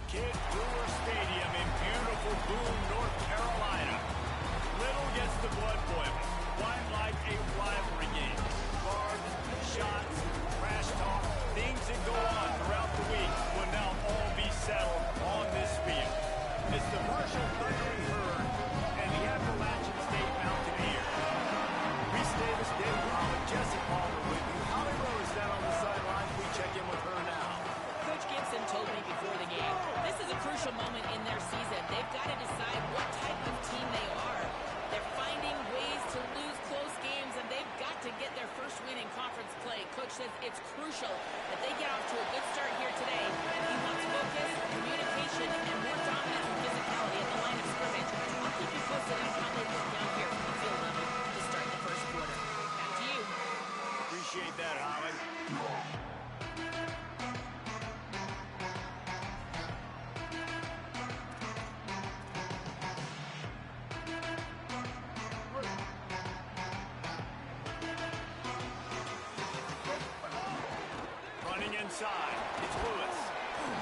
Kid Brewer Stadium in beautiful Boone, North Carolina. Little gets the blood boiling. Quite like a rivalry game. Cards, shots, trash talk, things that go on throughout the week will now all be settled on this field. It's the Marshall Thundering Herd and the Appalachian State Mountaineers. Reese Davis, Dave Holland, Jesse Palmer with you. Holly Rose down on the sidelines. We check in with her now. Coach Gibson told me before the game, this is a crucial moment in their season. They've got to decide what type of team they are. They're finding ways to lose close games, and they've got to get their first win in conference play. Coach says it's crucial that they get off to a good start here today. He wants focus, communication, and more dominance and physicality at the line of scrimmage. I'll keep you posted on how they look down here from the field level to start the first quarter. Back to you. Appreciate that, Holly. Inside, it's Lewis.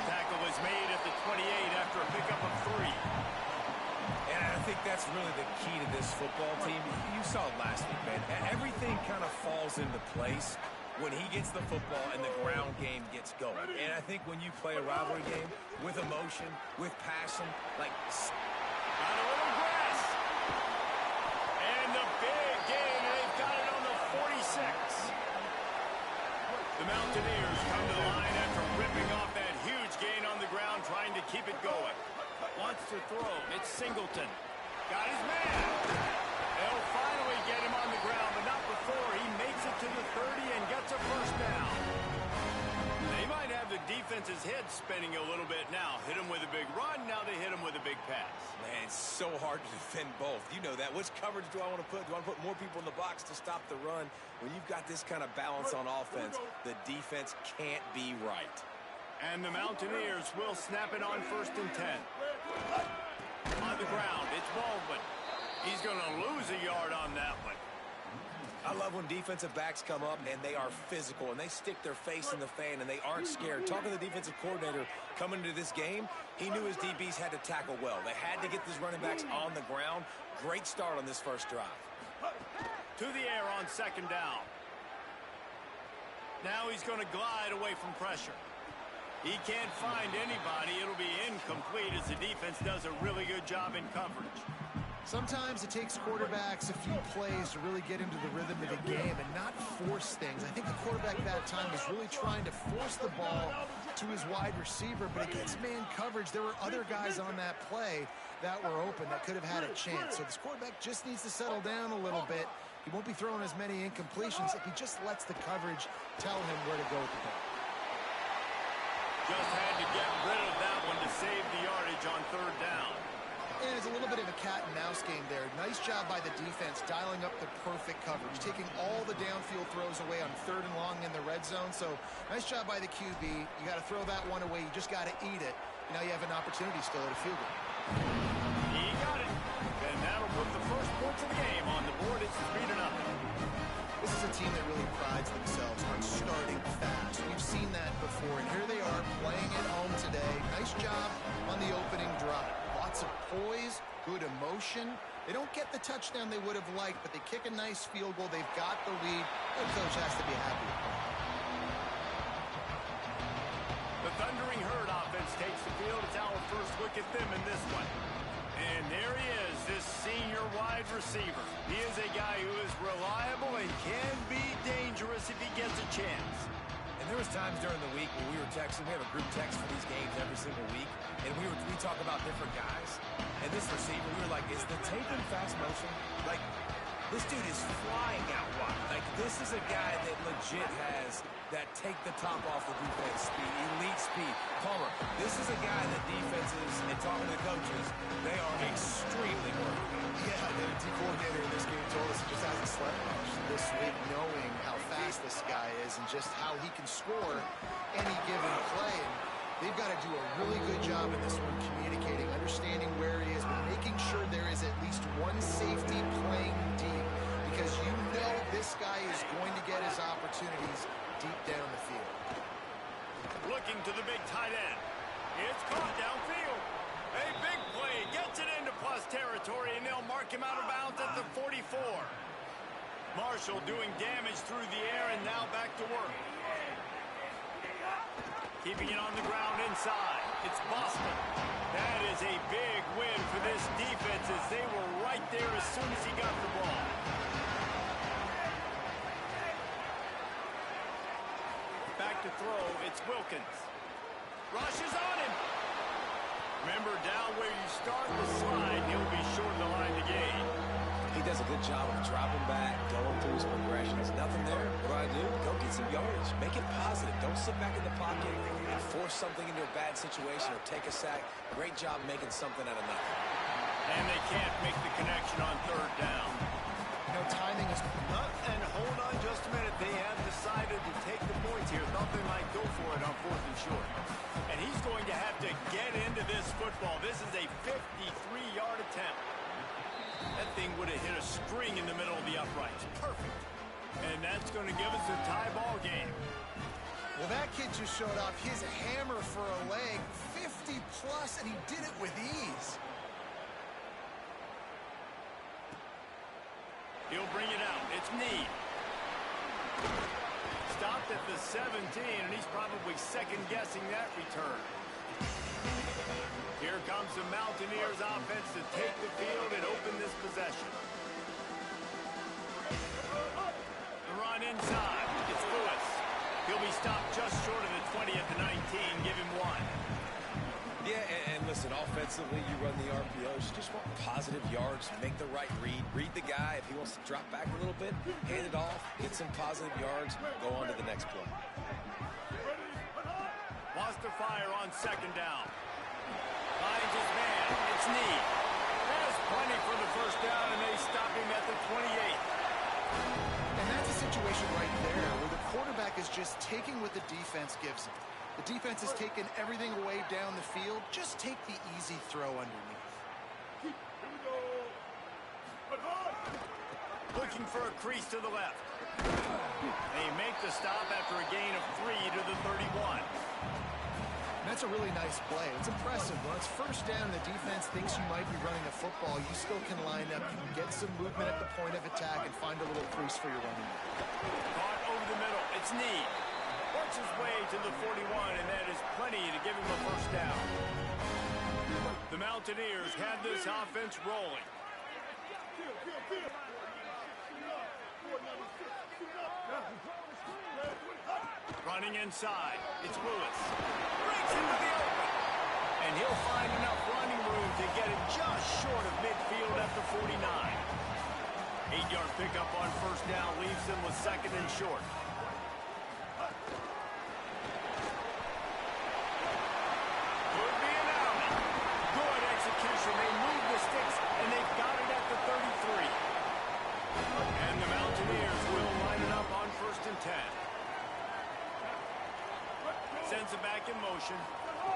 Tackle is made at the 28 after a pickup of 3. And I think that's really the key to this football team. You saw it last week, man. Everything kind of falls into place when he gets the football and the ground game gets going. And I think when you play a rivalry game with emotion, with passion, like... On a little grass. And the big gain, and they've got it on the 46. The Mountaineers come to the line after ripping off that huge gain on the ground, trying to keep it going. Wants to throw. It's Singleton. Got his man. They'll finally get him on the ground, but not before he makes it to the 30 and gets a first down. They might have the defense's head spinning a little bit now. Hit him with a big run, now they hit him with a big pass. Man, it's so hard to defend both. You know that. Which coverage do I want to put? Do I want to put more people in the box to stop the run? When you've got this kind of balance on offense, the defense can't be right. And the Mountaineers will snap it on 1st and 10. On the ground, it's Baldwin. He's going to lose a yard on that one. I love when defensive backs come up and they are physical and they stick their face in the fan and they aren't scared. Talking to the defensive coordinator coming into this game, he knew his DBs had to tackle well. They had to get these running backs on the ground. Great start on this first drive. To the air on 2nd down. Now he's going to glide away from pressure. He can't find anybody. It'll be incomplete as the defense does a really good job in coverage. Sometimes it takes quarterbacks a few plays to really get into the rhythm of the game and not force things. I think the quarterback that time was really trying to force the ball to his wide receiver, but against man coverage, there were other guys on that play that were open that could have had a chance. So this quarterback just needs to settle down a little bit. He won't be throwing as many incompletions if he just lets the coverage tell him where to go with the ball. Just had to get rid of that one to save the yardage on 3rd down. And it's a little bit of a cat and mouse game there. Nice job by the defense dialing up the perfect coverage, taking all the downfield throws away on 3rd and long in the red zone. So nice job by the QB. You got to throw that one away. You just got to eat it. Now you have an opportunity still at a field goal. He got it. And that'll put the first points of the game on the board. It's 3-0. This is a team that really prides themselves on starting fast. We've seen that before, and here they are playing at home today. Nice job on the opening drive. Lots of poise, good emotion. They don't get the touchdown they would have liked, but they kick a nice field goal. They've got the lead. Their coach has to be happy with that. The Thundering Herd offense takes the field. It's our first look at them in this one. And there he is, this senior wide receiver. He is a guy who is reliable and can be dangerous if he gets a chance. And there was times during the week when we were texting. We have a group text for these games every single week. And we talk about different guys. And this receiver, we were like, is the tape in fast motion? Like, this dude is flying out wide. Like, this is a guy that legit has that take the top off the defense speed, elite speed. Palmer, this is a guy that defenses, and talking to the coaches, they are extremely worried about. Yeah, the D coordinator in this game told us he just hasn't slept much this week, knowing how fast this guy is and just how he can score any given play. And they've got to do a really good job in this one, communicating, understanding where he is, but making sure there is at least one safety playing deep, because you know this guy is going to get his opportunities deep down the field. Looking to the big tight end. It's caught downfield. A big play. Gets it into plus territory, and they'll mark him out of bounds at the 44. Marshall doing damage through the air, and now back to work. Keeping it on the ground inside. It's Boston. That is a big win for this defense as they were right there as soon as he got the ball. Back to throw. It's Wilkins. Rushes on him. Remember, down where you start the slide, he'll be sure to line the game. He does a good job of dropping back, going through his progressions. Nothing there. What do? Go get some yardage. Make it positive. Don't sit back in the pocket and force something into a bad situation or take a sack. Great job making something out of nothing. And they can't make the connection on third down. You know, timing is... And hold on just a minute. They have decided to take the points here. Thought they might go for it on 4th and short. And he's going to have to get into this football. This is a 53-yard attempt. That thing would have hit a string in the middle of the uprights. Perfect. And that's going to give us a tie ball game. Well, that kid just showed off his hammer for a leg. 50-plus, and he did it with ease. He'll bring it out. It's Need. Stopped at the 17, and he's probably second-guessing that return. Here comes the Mountaineers offense to take the field and open this possession. The run inside. It's Lewis. He'll be stopped just short of the 20 at the 19. Give him one. Yeah, and listen, offensively, you run the RPOs. You just want positive yards, make the right read. Read the guy. If he wants to drop back a little bit, hand it off, get some positive yards, go on to the next play. Wants to fire on second down. Finds his man. It's Need. There's plenty for the first down, and they stop him at the 28. And that's a situation right there where the quarterback is just taking what the defense gives him. The defense has taken everything away down the field. Just take the easy throw underneath. Looking for a crease to the left. They make the stop after a gain of 3 to the 31. That's a really nice play. It's impressive. When it's first down, the defense thinks you might be running a football. You still can line up. You can get some movement at the point of attack and find a little crease for your running back. Caught over the middle. It's Need. Works his way to the 41, and that is plenty to give him a first down. The Mountaineers have this offense rolling. Running inside. It's Lewis. Breaks into the open. And he'll find enough running room to get it just short of midfield at the 49. 8-yard pickup on first down leaves them with second and short. Could be an outing. Good execution. They move the sticks, and they've got it at the 33. And the Mountaineers will line it up on 1st and 10. Sends it back in motion.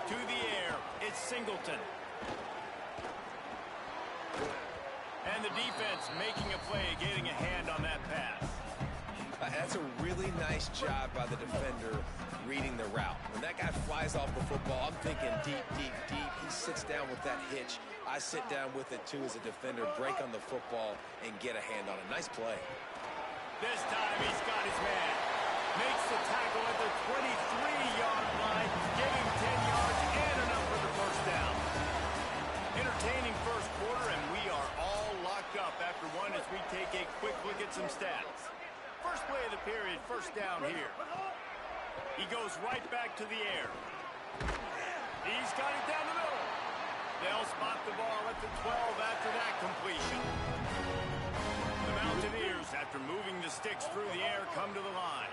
To the air. It's Singleton. And the defense making a play, getting a hand on that pass. That's a really nice job by the defender reading the route. When that guy flies off the football, I'm thinking deep, deep, deep. He sits down with that hitch. I sit down with it, too, as a defender. Break on the football and get a hand on it. Nice play. This time he's got his man. Makes the tackle at the 23-yard line, giving 10 yards and enough for the first down. Entertaining first quarter, and we are all locked up after one as we take a quick look at some stats. First play of the period, first down here. He goes right back to the air. He's got it down the middle. They'll spot the ball at the 12 after that completion. The Mountaineers, after moving the sticks through the air, come to the line.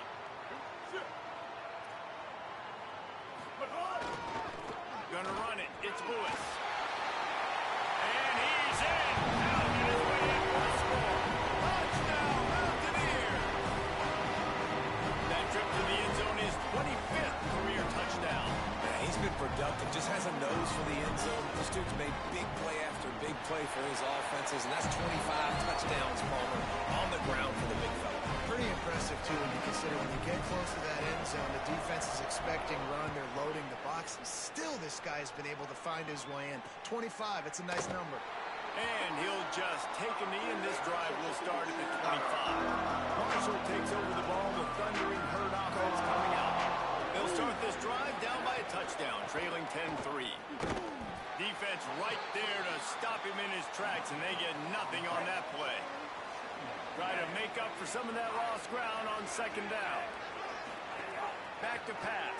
Gonna run it. It's Lewis. And he's in. Now get his way in for the score. Touchdown, Mountaineers. That trip to the end zone is 25th career touchdown. Yeah, he's been productive. Just has a nose for the end zone. This dude's made big play after big play for his offenses, and that's 25 touchdowns, Palmer, on the ground for the big fella. Pretty impressive, too, when you consider when you get close to that end zone, the defense is expecting run, they're loading the box, and still this guy's been able to find his way in. 25, it's a nice number. And he'll just take a knee, and this drive will start at the 25. Marshall takes over the ball with thundering herd offense coming out. They'll start this drive down by a touchdown, trailing 10-3. Defense right there to stop him in his tracks, and they get nothing on that play. Try to make up for some of that lost ground on second down. Back to pass.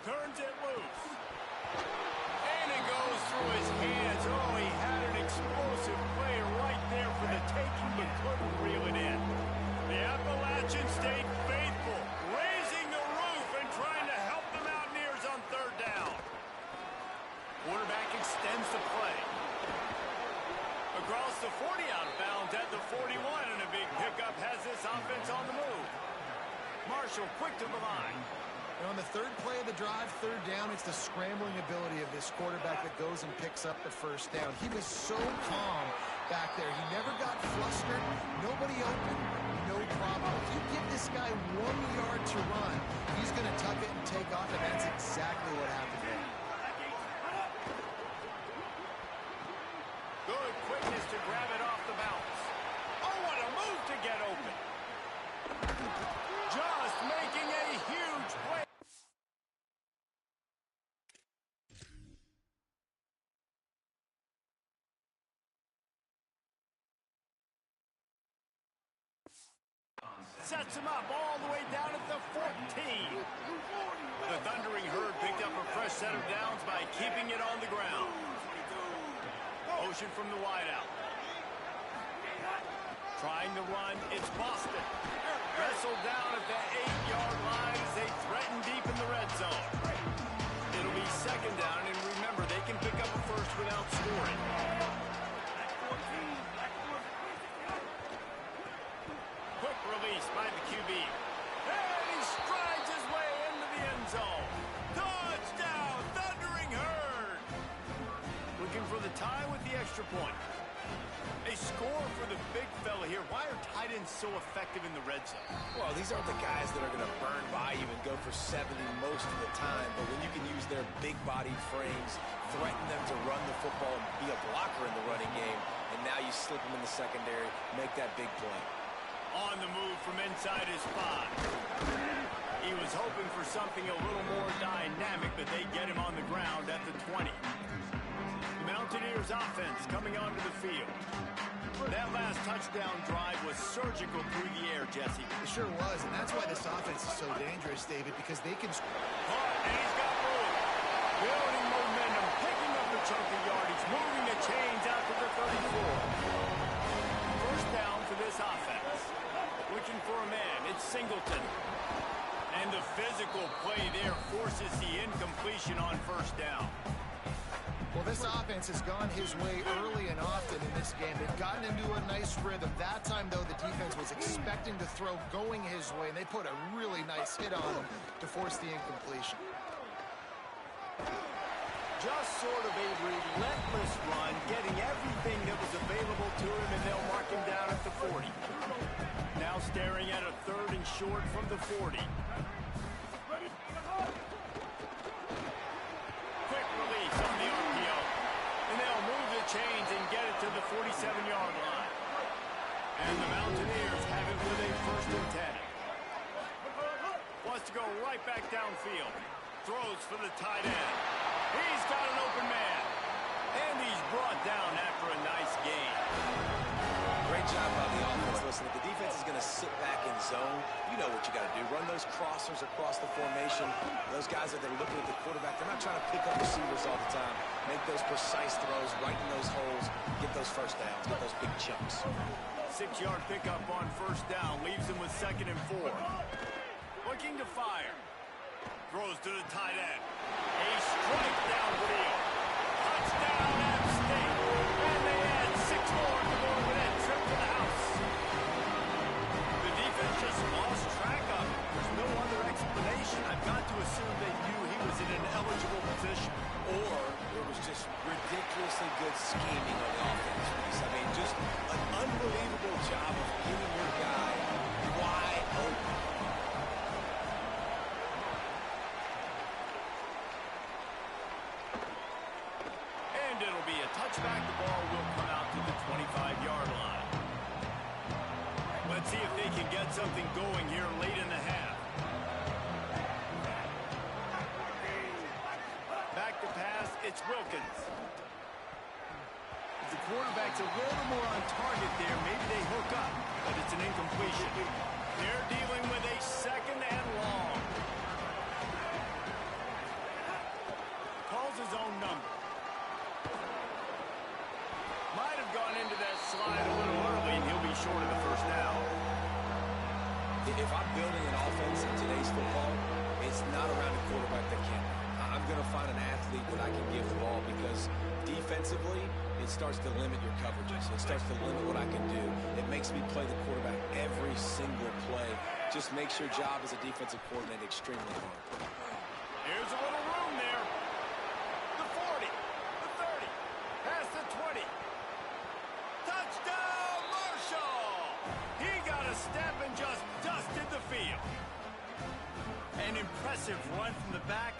Turns it loose. And it goes through his hands. Oh, he had an explosive play right there for the taking, but couldn't reel it in. The Appalachians stayed faithful, raising the roof and trying to help the Mountaineers on third down. Quarterback extends the play. Across the 40 out of bounds at the 41, and a big pickup has this offense on the move. Marshall quick to the line. And on the third play of the drive, third down, it's the scrambling ability of this quarterback that goes and picks up the first down. He was so calm back there. He never got flustered. Nobody open, no problem. If you give this guy 1 yard to run, he's going to tuck it and take off, and that's exactly what happened there. Good quickness to grab it off the bounce. Oh, what a move to get open. Just making a huge play. Sets him up all the way down at the 14. The thundering herd picked up a fresh set of downs by keeping it on the ground. Motion from the wideout. Trying to run, it's Boston. Wrestled down at the 8-yard line as they threaten deep in the red zone. It'll be second down, and remember, they can pick up a first without scoring. Quick release by the QB. And he strides his way into the end zone. Touchdown, thundering herd. Looking for the tie with the extra point. A score for the big fella here. Why are tight ends so effective in the red zone? Well, these aren't the guys that are going to burn by you and go for 70 most of the time, but when you can use their big-bodied frames, threaten them to run the football and be a blocker in the running game, and now you slip them in the secondary, make that big play. On the move from inside his 5. He was hoping for something a little more dynamic, but they get him on the ground at the 20. The Mountaineers offense coming onto the field. That last touchdown drive was surgical through the air, Jesse. It sure was, and that's why this offense is so dangerous, David, because they can... And he's got room. Building momentum, picking up a chunk of yardage, moving the chains out to the 34. First down for this offense. Looking for a man, it's Singleton. And the physical play there forces the incompletion on first down. Well, this offense has gone his way early and often in this game. They've gotten into a nice rhythm. That time, though, the defense was expecting to throw going his way, and they put a really nice hit on him to force the incompletion. Just sort of a relentless run, getting everything that was available to him, and they'll mark him down at the 40. Now staring at a third and short from the 40. Quick release on the RPO. And they'll move the chains and get it to the 47-yard line. And the Mountaineers have it with a first and 10. Wants to go right back downfield. Throws for the tight end. He's got an open man. And he's brought down after a nice gain. Great job by the offense. Listen, if the defense is going to sit back in zone, you know what you got to do. Run those crossers across the formation. Those guys that they're looking at the quarterback, they're not trying to pick up receivers all the time. Make those precise throws right in those holes. Get those first downs. Get those big chunks. 6-yard pickup on first down. Leaves him with second and 4. Looking to fire. Throws to the tight end. A strike downfield. Touchdown, App State. And they add 6 more to go with that trip to the house. The defense just lost track of him. There's no other explanation. I've got to assume they knew he was in an eligible position. Or it was just ridiculously scheming on the offense piece. I mean, just an unbelievable job of getting your guy wide open. And it'll be a touchback. The ball will come out to the 25-yard line. Let's see if they can get something going here late in the half. Back to pass, it's Wilkins. If the quarterback's a little more on target there, maybe they hook up, but it's an incompletion. They're dealing with a second and long. Calls his own number. Might have gone into that slide a little early, and he'll be short of the first down. If I'm building an offense in today's football, it's not around a quarterback that can't. I'm going to find an athlete that I can give the ball because defensively, it starts to limit your coverages. It starts to limit what I can do. It makes me play the quarterback every single play. Just makes your job as a defensive coordinator extremely hard. Here's a little room there. The 40, the 30, past the 20. Touchdown, Marshall! He got a step and just dusted the field. An impressive run from the back.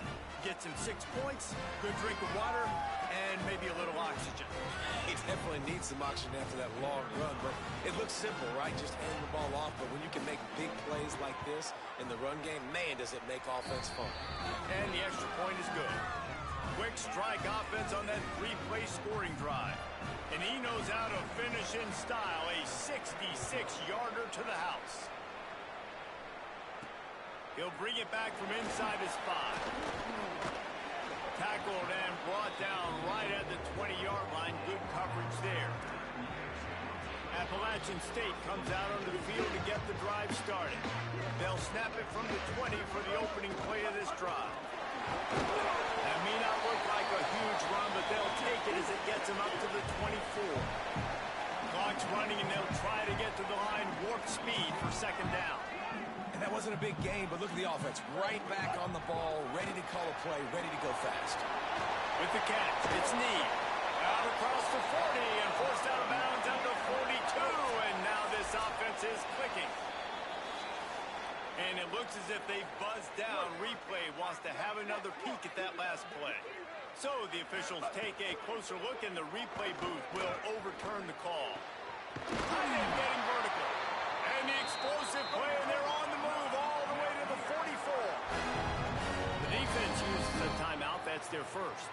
Gets him 6 points, good drink of water, and maybe a little oxygen. He definitely needs some oxygen after that long run, but it looks simple, right? Just hand the ball off, but when you can make big plays like this in the run game, man, does it make offense fun. And the extra point is good. Quick strike offense on that 3-play scoring drive. And he knows how to finish in style, a 66-yarder to the house. He'll bring it back from inside his 5. Tackled and brought down right at the 20-yard line. Good coverage there. Appalachian State comes out onto the field to get the drive started. They'll snap it from the 20 for the opening play of this drive. That may not look like a huge run, but they'll take it as it gets them up to the 24. Clock's running, and they'll try to get to the line warp speed for second down. And that wasn't a big game, but look at the offense. Right back on the ball, ready to call a play, ready to go fast. With the catch, it's Need. Out across the 40 and forced out of bounds at the 42. And now this offense is clicking. And it looks as if they've buzzed down. Replay wants to have another peek at that last play. So the officials take a closer look, and the replay booth will overturn the call. Tight end getting vertical. And the explosive play, and they're on the move all the way to the 44. The defense uses a timeout. That's their first.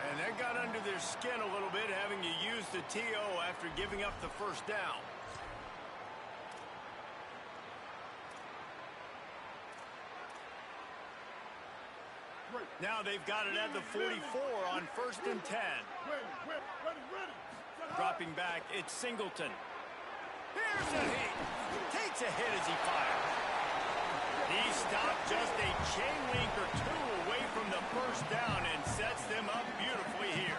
And that got under their skin a little bit, having to use the TO after giving up the first down. Now they've got it at the 44 on 1st and 10. Dropping back, it's Singleton. Here's a hit. Takes a hit as he fires. He stopped just a chain link or 2 away from the first down and sets them up beautifully here.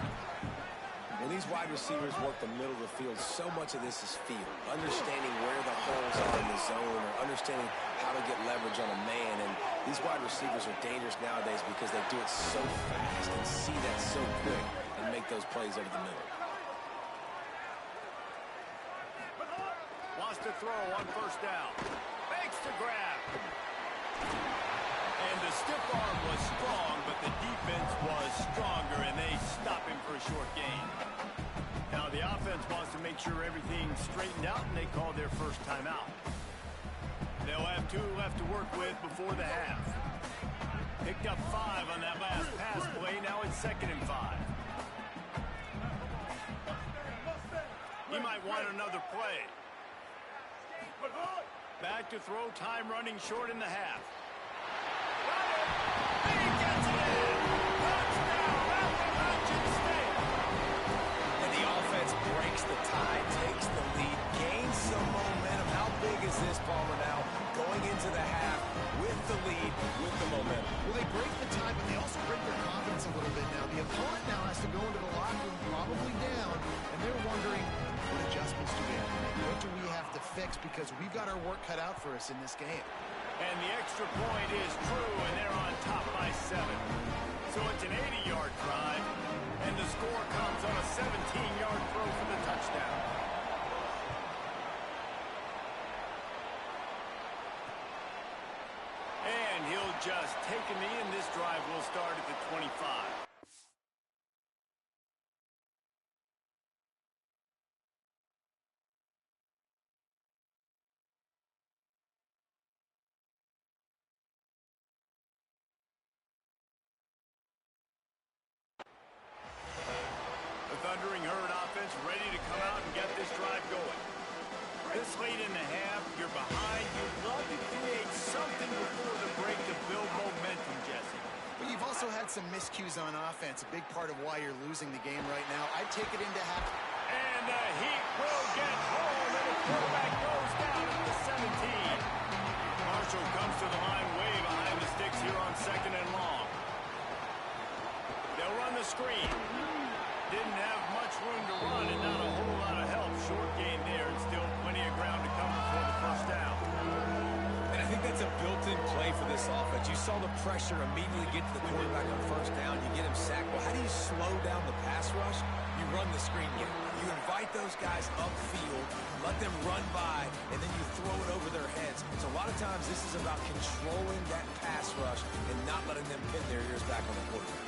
When these wide receivers work the middle of the field, so much of this is feel. Understanding where the holes are in the zone, or understanding how to get leverage on a man. And these wide receivers are dangerous nowadays because they do it so fast and see that so quick and make those plays over the middle. Wants to throw on 1st down. Fakes to grab. And the stiff arm was strong, but the defense was stronger, and they stop him for a short gain. Now the offense wants to make sure everything's straightened out, and they call their first timeout. They'll have 2 left to work with before the half. Picked up 5 on that last pass play. Now it's 2nd and 5. He might want another play. Back to throw, time running short in the half. Got it! And he gets it in! Touchdown, Appalachian State! And the offense breaks the tie, takes the lead, gains some momentum. How big is this, Palmer, now? Going into the half with the lead, with the momentum. Well, they break the tie, but they also break their confidence a little bit now. The opponent now has to go into the locker room probably down, and they're wondering, what adjustments do we have to make? What do we have to fix? Because we've got our work cut out for us in this game. And the extra point is true, and they're on top by 7. So it's an 80-yard drive. And the score comes on a 17-yard throw for the touchdown. And he'll just take a knee, and this drive will start at the 25. The Thundering Herd offense ready to come out and get this drive going. This late in the half, you're behind. You'd love to create something before the break to build momentum, Jesse. But you've also had some miscues on offense, a big part of why you're losing the game right now. I'd take it into half. And the Heat will get home, and the quarterback goes down at the 17. Marshall comes to the line way behind the sticks here on 2nd and long. They'll run the screen. Didn't have much room to run and not a whole lot of help. Short gain there and still plenty of ground to cover for the first down. And I think that's a built-in play for this offense. You saw the pressure immediately get to the quarterback on first down. You get him sacked. Well, how do you slow down the pass rush? You run the screen game. You invite those guys upfield, let them run by, and then you throw it over their heads. So a lot of times this is about controlling that pass rush and not letting them pin their ears back on the quarterback.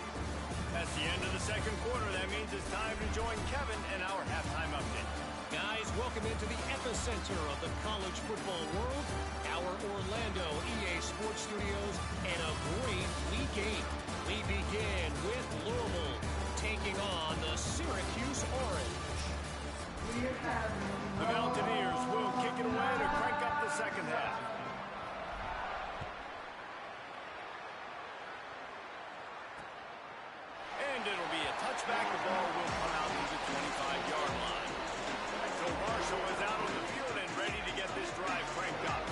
That's the end of the second quarter. That means it's time to join Kevin and our halftime update. Guys, welcome into the epicenter of the college football world, our Orlando EA Sports Studios, and a great week 8. We begin with Louisville taking on the Syracuse Orange. The Mountaineers will kick it away to crank up the second half. And it'll be a touchback. The ball will come out to the 25-yard line. So Marshall is out on the field and ready to get this drive cranked up.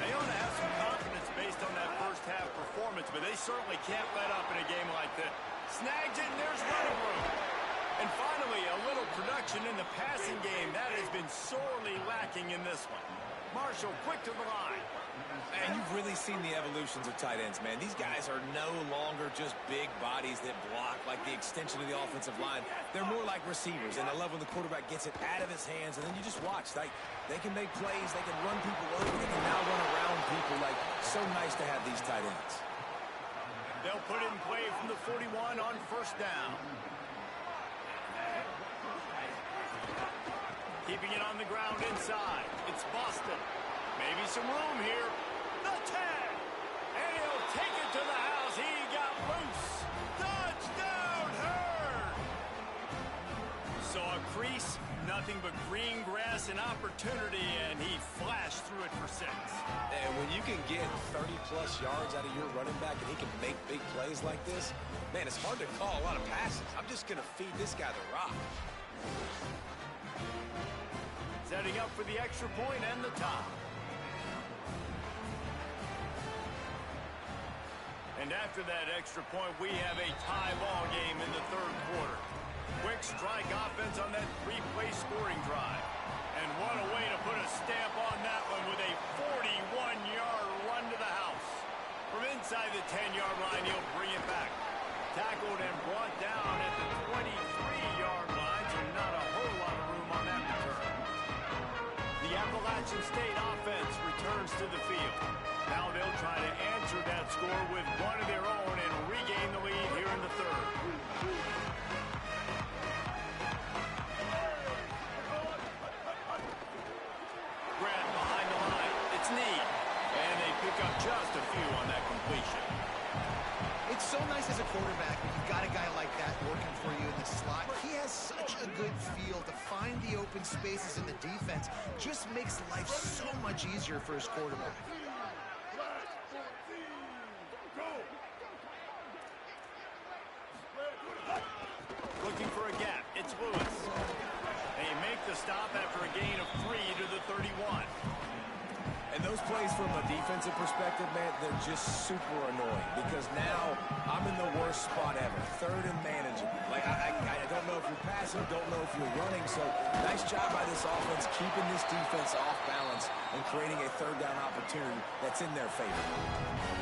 They ought to have some confidence based on that first half performance, but they certainly can't let up in a game like this. Snags it, and there's running room. And finally, a little production in the passing game. That has been sorely lacking in this one. Marshall quick to the line. Man, you've really seen the evolutions of tight ends, man. These guys are no longer just big bodies that block like the extension of the offensive line. They're more like receivers, and I love when the quarterback gets it out of his hands, and then you just watch. Like, they can make plays, they can run people over, they can now run around people. Like, so nice to have these tight ends. They'll put it in play from the 41 on first down. Keeping it on the ground inside. It's Boston. Maybe some room here. The 10. And he'll take it to the house. He got loose. Touchdown, Herd. Saw a crease. Nothing but green grass and opportunity, and he flashed through it for 6. And when you can get 30-plus yards out of your running back and he can make big plays like this, man, it's hard to call a lot of passes. I'm just going to feed this guy the rock. Setting up for the extra point and the top. And after that extra point, we have a tie ball game in the third quarter. Quick strike offense on that 3-play scoring drive. And what a way to put a stamp on that one with a 41-yard run to the house. From inside the 10-yard line, he'll bring it back. Tackled and brought down at the 23-yard line, so not a whole lot of room on that return. The Appalachian State offense returns to the field. Now they'll try to answer that score with one of their own and regain the lead here in the third. Grant behind the line. It's Need. And they pick up just a few on that completion. It's so nice as a quarterback when you've got a guy like that working for you in the slot. He has such a good feel to find the open spaces in the defense. Just makes life so much easier for his quarterback. Looking for a gap. It's Lewis. They make the stop after a gain of 3 to the 31. And those plays from a defensive perspective, man, they're just super annoying because now I'm in the worst spot ever. Third and manageable. Like, I don't know if you're passing, don't know if you're running. So nice job by this offense keeping this defense off balance and creating a third down opportunity that's in their favor.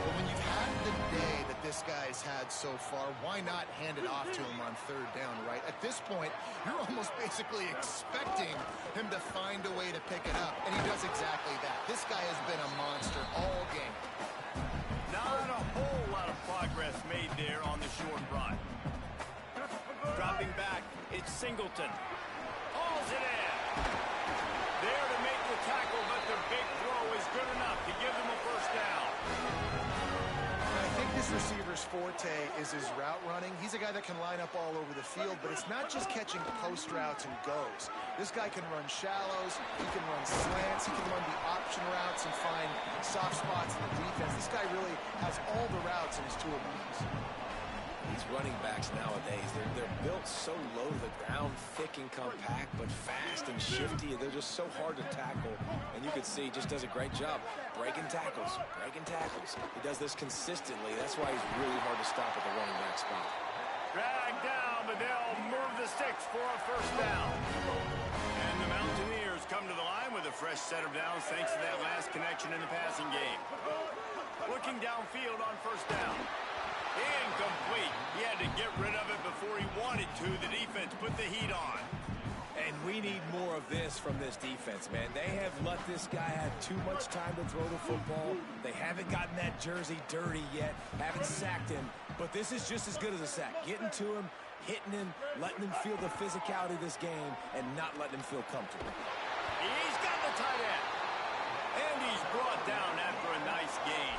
But when you've had the day that this guy's had so far, why not hand it off to him on third down, right? At this point, you're almost basically expecting him to find a way to pick it up, and he does exactly that. This guy has been a monster all game. Not a whole lot of progress made there on the short run. Dropping back, it's Singleton. Hauls it in. There to make the tackle, but the big throw is good enough to give them a first down. I think this receiver's forte is his route running. He's a guy that can line up all over the field, but it's not just catching post routes and goes. This guy can run shallows, he can run slants, he can run the option routes and find soft spots in the defense. This guy really has all the routes in his toolbox. These running backs nowadays, they're built so low to the ground, thick and compact, but fast and shifty. They're just so hard to tackle. And you can see he just does a great job breaking tackles, He does this consistently. That's why he's really hard to stop at the running back spot. Dragged down, but they'll move the sticks for a first down. And the Mountaineers come to the line with a fresh set of downs thanks to that last connection in the passing game. Looking downfield on first down. Incomplete. He had to get rid of it before he wanted to. The defense put the heat on. And we need more of this from this defense, man. They have let this guy have too much time to throw the football. They haven't gotten that jersey dirty yet, haven't sacked him. But this is just as good as a sack. Getting to him, hitting him, letting him feel the physicality of this game, and not letting him feel comfortable. He's got the tight end. And he's brought down after a nice gain.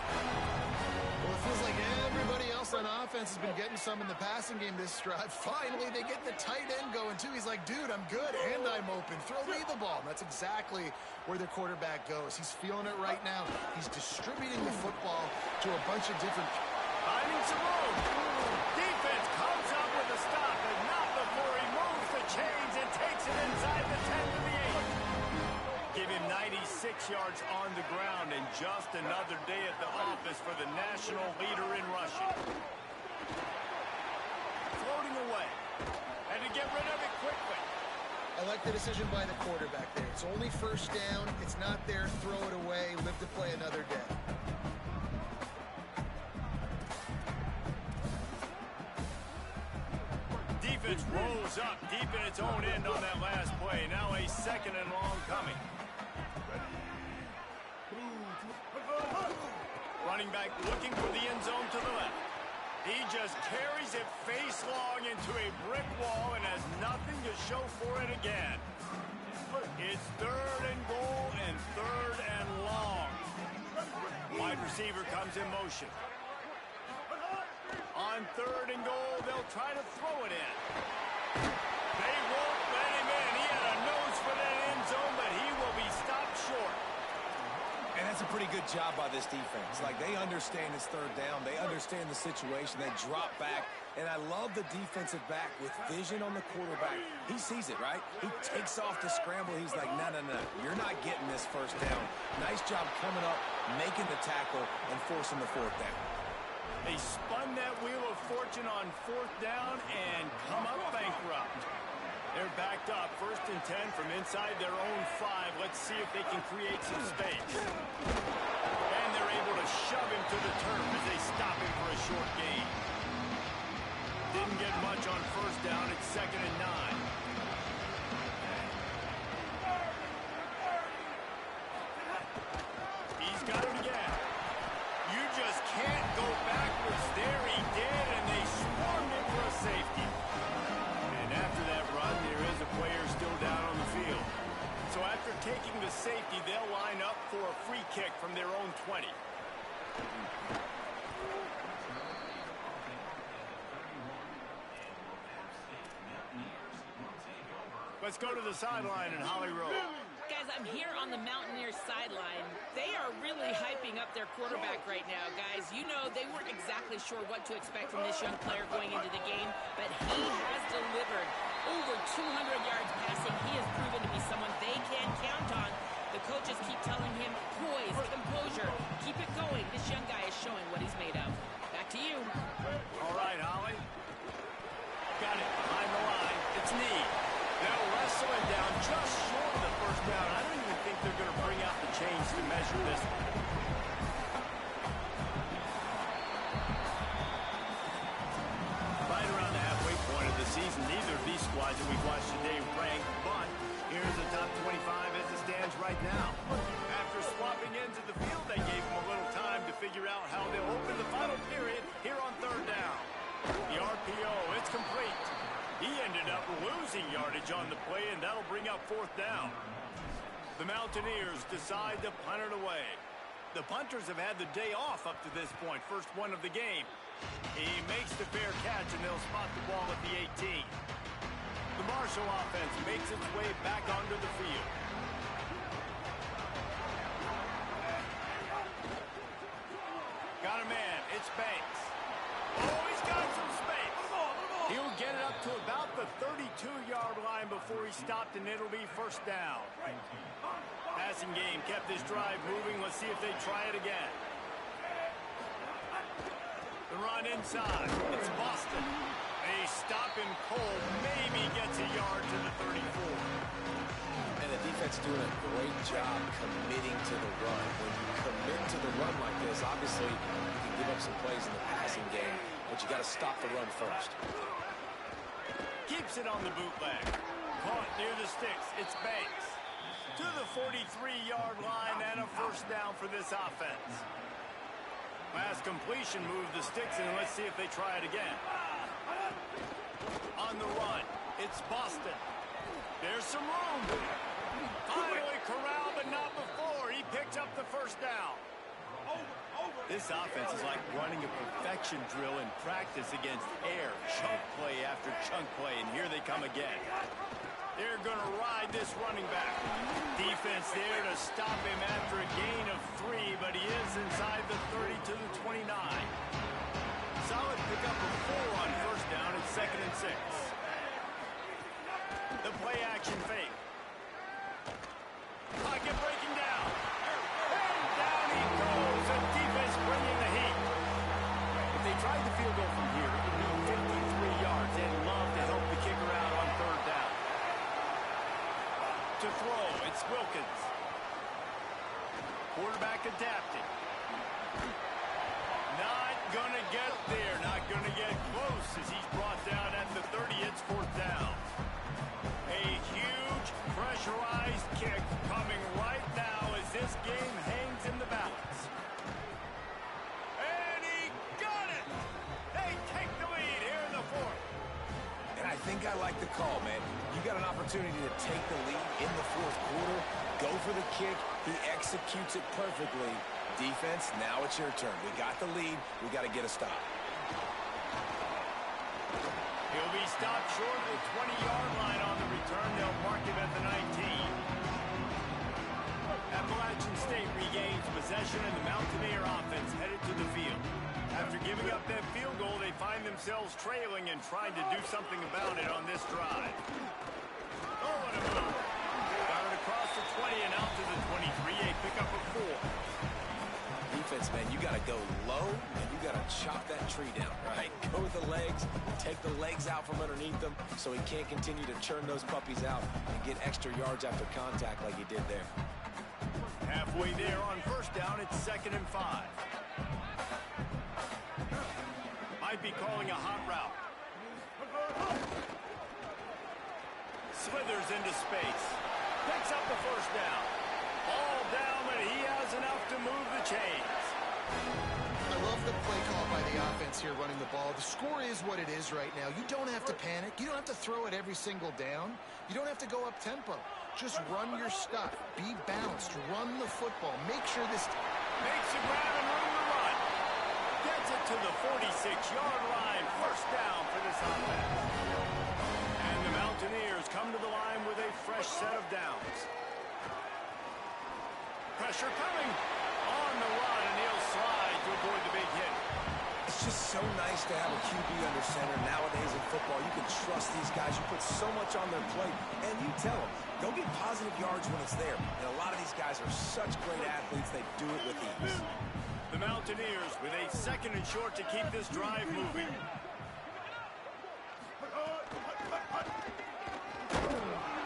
Well, it feels like everybody else on offense has been getting some in the passing game this drive. Finally, they get the tight end going, too. He's like, dude, I'm good, and I'm open. Throw me the ball. And that's exactly where their quarterback goes. He's feeling it right now. He's distributing the football to a bunch of different... Finding some room. Defense comes up with a stop, and not before he moves the chains and takes it inside the 10 to the 8. Give him 96 yards on the ground, and just another day at the office for the national leader in rushing. Floating away. And to get rid of it quickly. I like the decision by the quarterback there. It's only first down. It's not there. Throw it away. Live to play another day. Defense rolls up deep in its own end on that last play. Now a second and long coming. Running back looking for the end zone to the left. He just carries it face long into a brick wall and has nothing to show for it again. It's third and goal and third and long. Wide receiver comes in motion. On third and goal, they'll try to throw it in. They won't let him in. He had a nose for that end zone, but he will be stopped short. And that's a pretty good job by this defense. Like, they understand it's third down. They understand the situation. They drop back. And I love the defensive back with vision on the quarterback. He sees it, right? He takes off the scramble. He's like, no. You're not getting this first down. Nice job coming up, making the tackle, and forcing the fourth down. They spun that wheel of fortune on fourth down and come up bankrupt. They're backed up, 1st and 10 from inside their own 5. Let's see if they can create some space. And they're able to shove him to the turf as they stop him for a short gain. Didn't get much on first down. It's 2nd and 9. He's got it again. You just can't go backwards there. He did, and they swarmed him for a safety. And after that run, there is a player still down on the field. So after taking the safety, they'll line up for a free kick from their own 20. Let's go to the sideline in Holly Rowe. Guys, I'm here on the Mountaineers sideline. They are really hyping up their quarterback right now, guys. You know, they weren't exactly sure what to expect from this young player going into the game, but he has delivered over 200 yards passing. He has proven to be someone they can count on. The coaches keep telling him, poise, composure, keep it going. This young guy is showing what he's made of. Back to you. All right, Holly. Got it behind the line. It's knee. They'll wrestle it down just short of the first down. I don't even think they're going to bring out the chains to measure this one. Right around the halfway point of the season, neither of these squads that we've watched today ranked, but here's the top 25 as it stands right now. After swapping into the field, they gave them a little time to figure out how they'll open the final period here on third down. The RPO, it's complete. He ended up losing yardage on the play, and that'll bring up fourth down. The Mountaineers decide to punt it away. The punters have had the day off up to this point, first one of the game. He makes the fair catch, and they'll spot the ball at the 18. The Marshall offense makes its way back onto the field. Got a man. It's Banks. Oh, he's got some space. He'll get it up to about the 32-yard line before he stopped, and it'll be first down. Passing game kept this drive moving. Let's see if they try it again. The run inside. It's Boston. They stop him cold. Maybe gets a yard to the 34. And the defense doing a great job committing to the run. When you commit to the run like this, obviously you can give up some plays in the passing game, but you got to stop the run first. Keeps it on the bootleg. Caught near the sticks. It's Banks. To the 43-yard line and a first down for this offense. Last completion moved the sticks, and let's see if they try it again. On the run, it's Boston. There's some room. Finally corralled, but not before. He picks up the first down. This offense is like running a perfection drill in practice against air. Chunk play after chunk play, and here they come again. They're going to ride this running back. Defense there to stop him after a gain of 3, but he is inside the 30 to the 29. Solid pickup of 4 on first down. It's 2nd and 6. The play action fake. Pocket breaking down. And down he goes. The defense bringing the heat. If they tried the field goal from here, it would be 53 yards. They'd love to help the kicker out on third down. To throw, it's Wilkins. Quarterback adapting. Not gonna get there, not gonna get close as he's brought down at the 30. It's fourth down. A huge pressurized kick coming right now as this game hangs in the balance. And he got it! They take the lead here in the fourth. And I think I like the call, man. You got an opportunity to take the lead in the fourth quarter. Go for the kick. He executes it perfectly. Defense, now it's your turn. We got the lead. We got to get a stop. He'll be stopped short of the 20-yard line on the return. They'll mark him at the 19. Appalachian State regains possession, and the Mountaineer offense headed to the field. After giving up that field goal, they find themselves trailing and trying to do something about it on this drive. Oh, what a move. Got it across the 20 and out to the 23. A pickup of 4. Defense, man, you got to go low, and you got to chop that tree down, right? Go with the legs, take the legs out from underneath them so he can't continue to churn those puppies out and get extra yards after contact like he did there. Halfway there on first down, it's 2nd and 5. Might be calling a hot route. Slithers into space. Picks up the first down. All down, but he has enough to move the chains. I love the play call by the offense here running the ball. The score is what it is right now. You don't have to panic. You don't have to throw it every single down. You don't have to go up tempo. Just run your stuff. Be balanced. Run the football. Make sure this... Makes a grab and room to run. Gets it to the 46-yard line. First down for this offense. And the Mountaineers come to the line with a fresh set of downs. Pressure coming on the run, and he'll slide to avoid the big hit. It's just so nice to have a QB under center. Nowadays in football, you can trust these guys. You put so much on their plate, and you tell them, go get positive yards when it's there. And a lot of these guys are such great athletes, they do it with ease. The Mountaineers with a 2nd and short to keep this drive moving.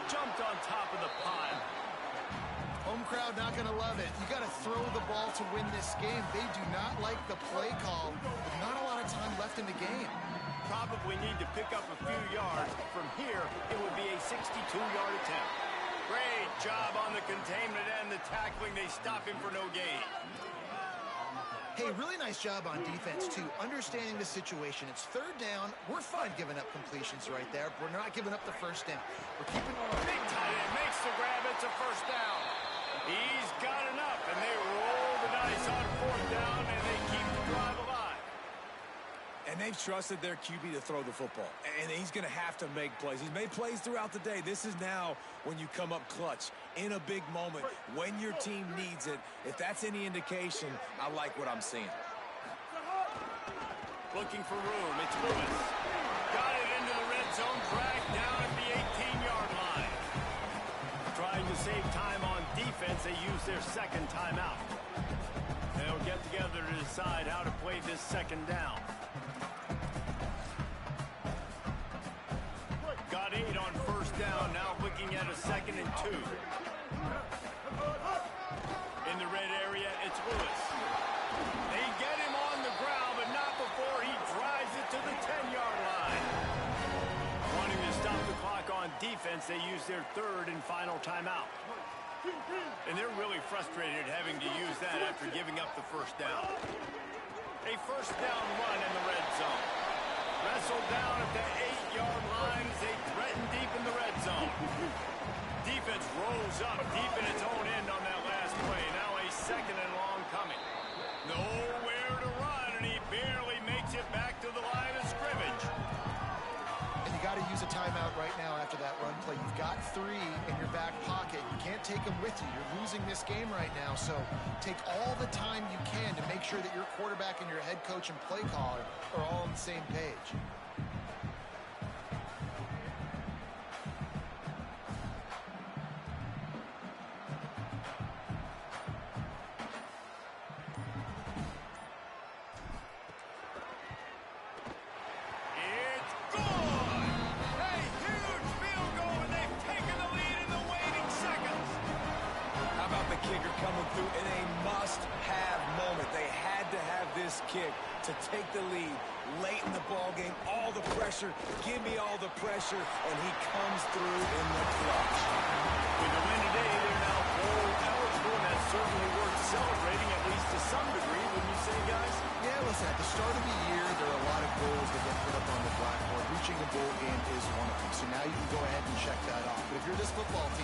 Jumped on top of the pile. Home crowd not going to love it. You got to throw the ball to win this game. They do not like the play call with not a lot of time left in the game. Probably need to pick up a few yards. From here, it would be a 62-yard attempt. Great job on the containment and the tackling. They stop him for no gain. Hey, really nice job on defense, too. Understanding the situation. It's 3rd down. We're fine giving up completions right there. We're not giving up the 1st down. We're keeping on. Big tight end makes the grab. It's a 1st down. He's got enough, and they roll the dice on 4th down, and they keep the drive alive. And they've trusted their QB to throw the football. And he's going to have to make plays. He's made plays throughout the day. This is now when you come up clutch in a big moment when your team needs it. If that's any indication, I like what I'm seeing. Looking for room. It's Lewis. Got it into the red zone. Dragged down at the 18-yard line. Trying to save time on defense, they use their 2nd timeout. They'll get together to decide how to play this 2nd down. Got 8 on 1st down, now looking at a 2nd and 2. In the red area, it's Lewis. They get him on the ground, but not before he drives it to the 10-yard line. Wanting to stop the clock on defense, they use their 3rd and final timeout. And they're really frustrated having to use that after giving up the 1st down. A 1st down run in the red zone. Wrestled down at the 8-yard line as they threaten deep in the red zone. Defense rolls up deep in its own end on that last play. Now a 2nd and long coming. Nowhere to run, and he barely makes it back to the line of scrimmage. And you got to use a timeout right now after that run play. You've got 3 in your back pocket. You can't take them with you. You're losing this game right now, so take all the time you can to make sure that your quarterback and your head coach and play caller are all on the same page. Kick to take the lead late in the ball game. All the pressure, give me all the pressure, and he comes through in the clutch. With the win today, they're now bowl eligible, and that's certainly worth celebrating, at least to some degree, wouldn't you say, guys? Yeah, listen, at the start of the year, there are a lot of goals that get put up on the blackboard. Reaching a bowl game is one of them. So now you can go ahead and check that off. But if you're this football team,